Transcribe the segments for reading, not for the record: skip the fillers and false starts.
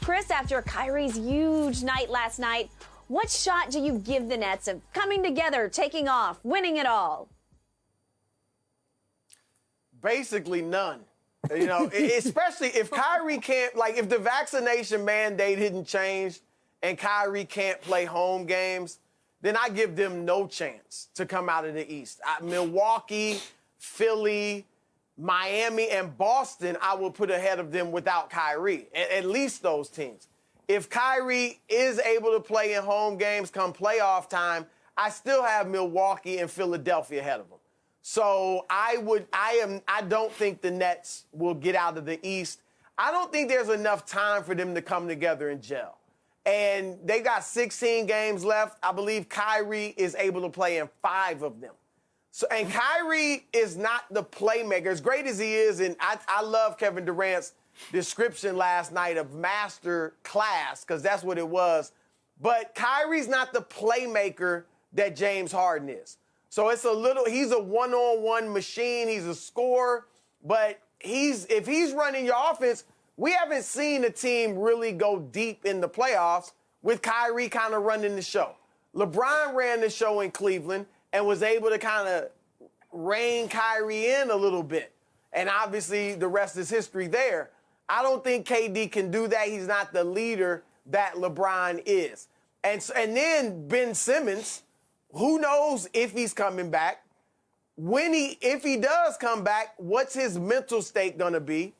Chris, after Kyrie's huge night last night, what shot do you give the Nets of coming together, taking off, winning it all? Basically none. You know, especially if Kyrie can't, like, if the vaccination mandate hadn't changed and Kyrie can't play home games, then I give them no chance to come out of the East. Milwaukee, Philly, Miami, and Boston, I will put ahead of them without Kyrie, at least those teams. If Kyrie is able to play in home games come playoff time, I still have Milwaukee and Philadelphia ahead of them. So I don't think the Nets will get out of the East. I don't think there's enough time for them to come together and gel. And they got 16 games left. I believe Kyrie is able to play in 5 of them. So, and Kyrie is not the playmaker, as great as he is, and I love Kevin Durant's description last night of master class, because that's what it was. But Kyrie's not the playmaker that James Harden is. So he's a one-on-one machine. He's a scorer. But if he's running your offense, we haven't seen a team really go deep in the playoffs with Kyrie kind of running the show. LeBron ran the show in Cleveland and was able to kind of rein Kyrie in a little bit. And obviously the rest is history there. I don't think KD can do that. He's not the leader that LeBron is. And then Ben Simmons, who knows if he's coming back? If he does come back, what's his mental state gonna be?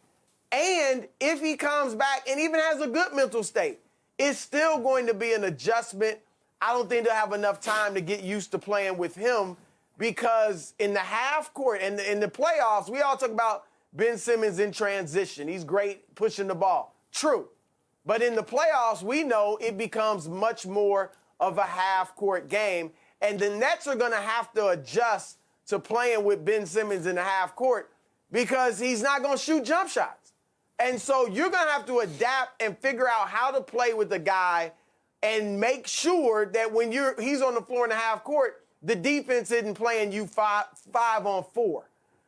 And if he comes back and even has a good mental state, it's still going to be an adjustment. I don't think they'll have enough time to get used to playing with him, because in the half court and in the playoffs, we all talk about Ben Simmons in transition. He's great pushing the ball. True. But in the playoffs, we know it becomes much more of a half court game. And the Nets are going to have to adjust to playing with Ben Simmons in the half court, because he's not going to shoot jump shots. And so you're going to have to adapt and figure out how to play with the guy and make sure that when he's on the floor in the half court, the defense isn't playing you 5-on-4.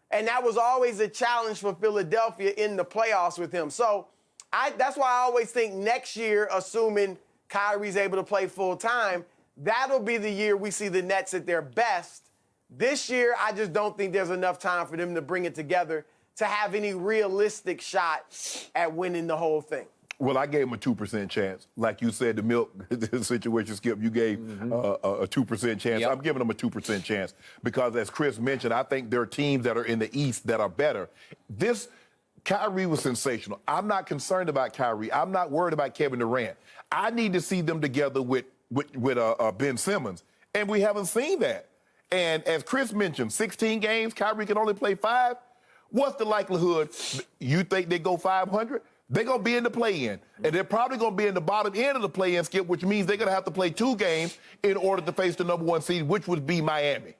And that was always a challenge for Philadelphia in the playoffs with him. So that's why I always think next year, assuming Kyrie's able to play full time, that'll be the year we see the Nets at their best. This year, I just don't think there's enough time for them to bring it together to have any realistic shot at winning the whole thing. Well, I gave him a 2% chance. Like you said, the milk the situation, Skip, you gave a 2% chance. Yep. I'm giving them a 2% chance because, as Chris mentioned, I think there are teams that are in the East that are better. Kyrie was sensational. I'm not concerned about Kyrie. I'm not worried about Kevin Durant. I need to see them together with Ben Simmons, and we haven't seen that. And as Chris mentioned, 16 games, Kyrie can only play 5. What's the likelihood you think they go 500? They're going to be in the play-in, and they're probably going to be in the bottom end of the play-in, Skip, which means they're going to have to play 2 games in order to face the number 1 seed, which would be Miami.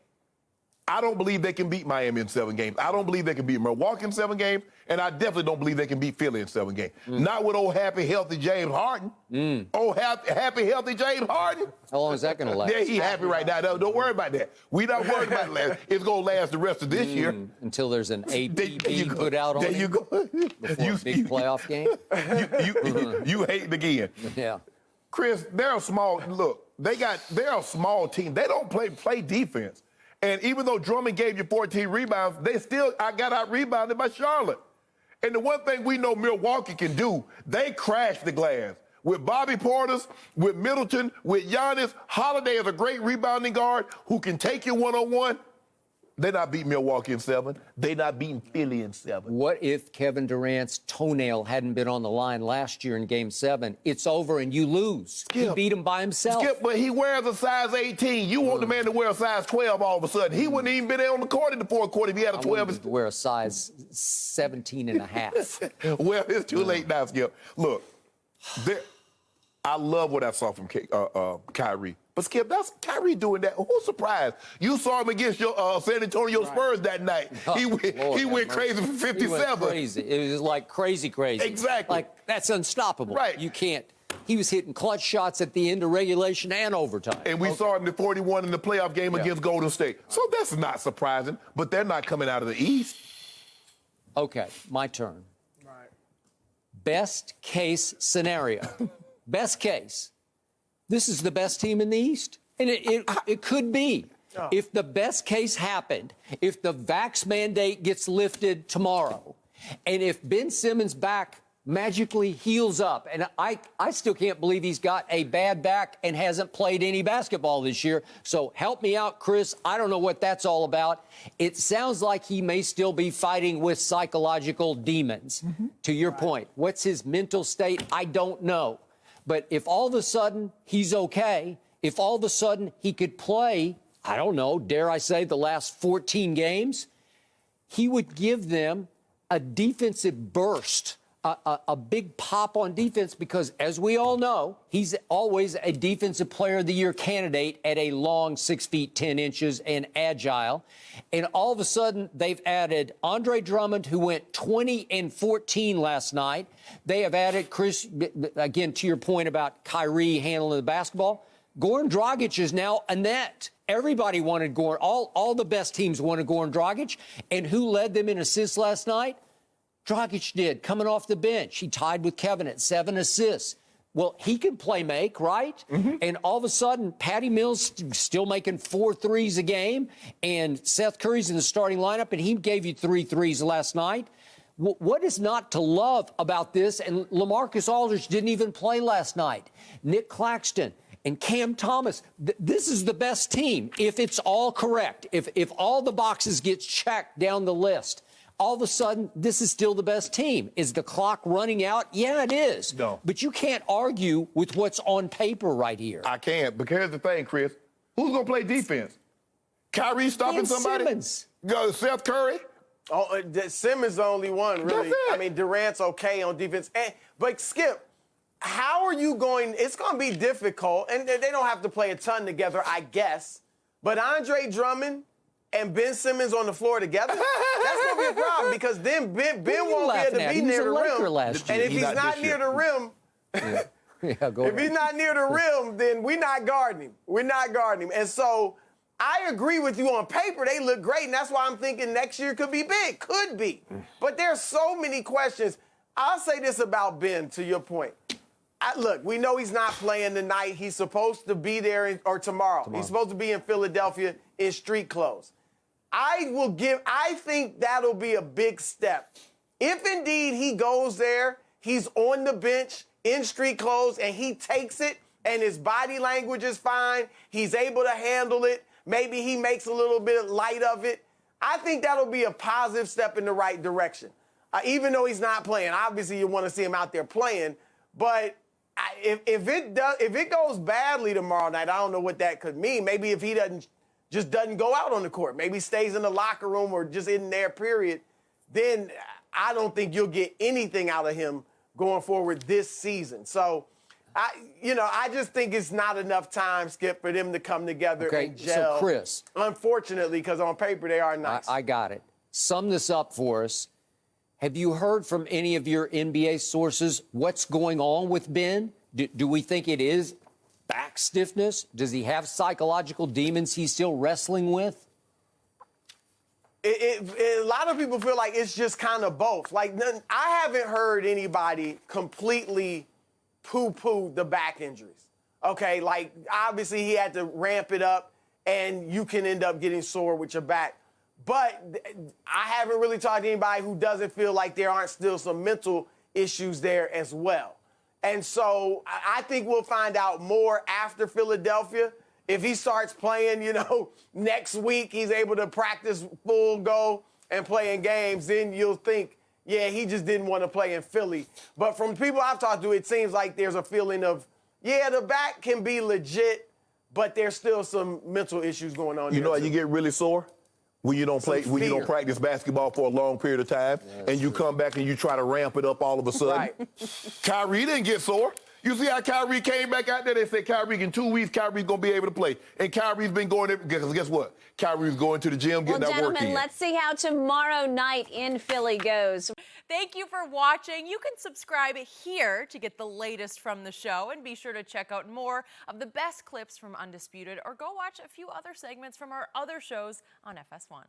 I don't believe they can beat Miami in 7 games. I don't believe they can beat Milwaukee in 7 games, and I definitely don't believe they can beat Philly in 7 games. Not with old happy, healthy James Harden. Old happy, healthy James Harden. How long is that going to last? Yeah, he's happy right now. Don't worry about that. We're not worried about it last. It's going to last the rest of this year. Until there's an APB put out on there you go. Before a big playoff game? You hating again. Yeah. Chris, they're a small, look, they're a small team. They don't play defense. And even though Drummond gave you 14 rebounds, I got out rebounded by Charlotte. And the one thing we know Milwaukee can do, they crash the glass. With Bobby Portis, with Middleton, with Giannis, Holiday is a great rebounding guard who can take you one-on-one. They're not beating Milwaukee in 7. They're not beating Philly in 7. What if Kevin Durant's toenail hadn't been on the line last year in Game 7? It's over and you lose. Skip. He beat him by himself. Skip, but he wears a size 18. You want the man to wear a size 12 all of a sudden. He wouldn't even been there on the court in the fourth quarter if he had a 12. I want him to wear a size 17 and a half. Well, it's too late now, Skip. Look, I love what I saw from Kyrie. But, Skip, that's Kyrie doing that. Who's surprised? You saw him against your San Antonio Spurs that night. He went crazy for 57. He went crazy. It was like crazy. Exactly. Like, that's unstoppable. Right. You can't. He was hitting clutch shots at the end of regulation and overtime. And we saw him in 41 in the playoff game against Golden State. So that's not surprising. But they're not coming out of the East. Okay, my turn. best case scenario, best case, this is the best team in the East. And it could be. Oh. If the best case happened, if the vax mandate gets lifted tomorrow, and if Ben Simmons' back magically heals up, and I still can't believe he's got a bad back and hasn't played any basketball this year. So help me out, Chris. I don't know what that's all about. It sounds like he may still be fighting with psychological demons. Mm-hmm. To your point, what's his mental state? I don't know. But if all of a sudden he's okay, if all of a sudden he could play, I don't know, dare I say, the last 14 games, he would give them a defensive burst, a big pop on defense, because as we all know, he's always a defensive player of the year candidate at a long 6 feet 10 inches and agile. And all of a sudden they've added Andre Drummond, who went 20 and 14 last night. They have added Chris, again, to your point about Kyrie handling the basketball. Goran Dragic is now a net. Everybody wanted Goran. All the best teams wanted Goran Dragic. And who led them in assists last night? Dragic did, coming off the bench. He tied with Kevin at 7 assists. Well, he can play make, right? Mm-hmm. And all of a sudden, Patty Mills still making 4 threes a game. And Seth Curry's in the starting lineup, and he gave you 3 threes last night. What is not to love about this? And LaMarcus Aldridge didn't even play last night. Nick Claxton and Cam Thomas, this is the best team if it's all correct. If all the boxes get checked down the list, all of a sudden, this is still the best team. Is the clock running out? Yeah, it is. No. But you can't argue with what's on paper right here. I can't, but here's the thing, Chris. Who's going to play defense? Kyrie stopping somebody? Simmons. Seth Curry? Oh, Simmons the only one, really. I mean, Durant's okay on defense. But, Skip, how are you going? It's going to be difficult, and they don't have to play a ton together, I guess. But Andre Drummond and Ben Simmons on the floor together, that's going to be a problem, because then Ben won't be able to be near the rim. And if he's not near the rim, if he's not near the rim, then we're not guarding him. We're not guarding him. And so I agree with you on paper. They look great, and that's why I'm thinking next year could be big. Could be. But there's so many questions. I'll say this about Ben, to your point. Look, we know he's not playing tonight. He's supposed to be there or tomorrow. He's supposed to be in Philadelphia in street clothes. I think that'll be a big step. If indeed he goes there, he's on the bench in street clothes, and he takes it, and his body language is fine, he's able to handle it, maybe he makes a little bit light of it, I think that'll be a positive step in the right direction. Even though he's not playing, obviously you want to see him out there playing, but if it goes badly tomorrow night, I don't know what that could mean. Maybe if he doesn't go out on the court, maybe stays in the locker room or just in there, period, then I don't think you'll get anything out of him going forward this season. So, I just think it's not enough time, Skip, for them to come together and gel. So, Chris. Unfortunately, because on paper they are nice. I got it. Sum this up for us. Have you heard from any of your NBA sources what's going on with Ben? Do we think it is back stiffness? Does he have psychological demons he's still wrestling with? A lot of people feel like it's just kind of both. Like, I haven't heard anybody completely poo-poo the back injuries. Okay, like, obviously he had to ramp it up, and you can end up getting sore with your back. But I haven't really talked to anybody who doesn't feel like there aren't still some mental issues there as well. And so I think we'll find out more after Philadelphia. If he starts playing, next week he's able to practice full go and play in games, then you'll think, yeah, he just didn't want to play in Philly. But from people I've talked to, it seems like there's a feeling of, yeah, the back can be legit, but there's still some mental issues going on. You know how you get really sore? When you don't play, when you don't practice basketball for a long period of time, and you come back and you try to ramp it up all of a sudden. Right. Kyrie didn't get sore. You see how Kyrie came back out there? They said, Kyrie, in 2 weeks, Kyrie's going to be able to play. And Kyrie's been going there, because guess what? Kyrie's going to the gym, getting that work in. Well, gentlemen, let's see how tomorrow night in Philly goes. Thank you for watching. You can subscribe here to get the latest from the show, and be sure to check out more of the best clips from Undisputed, or go watch a few other segments from our other shows on FS1.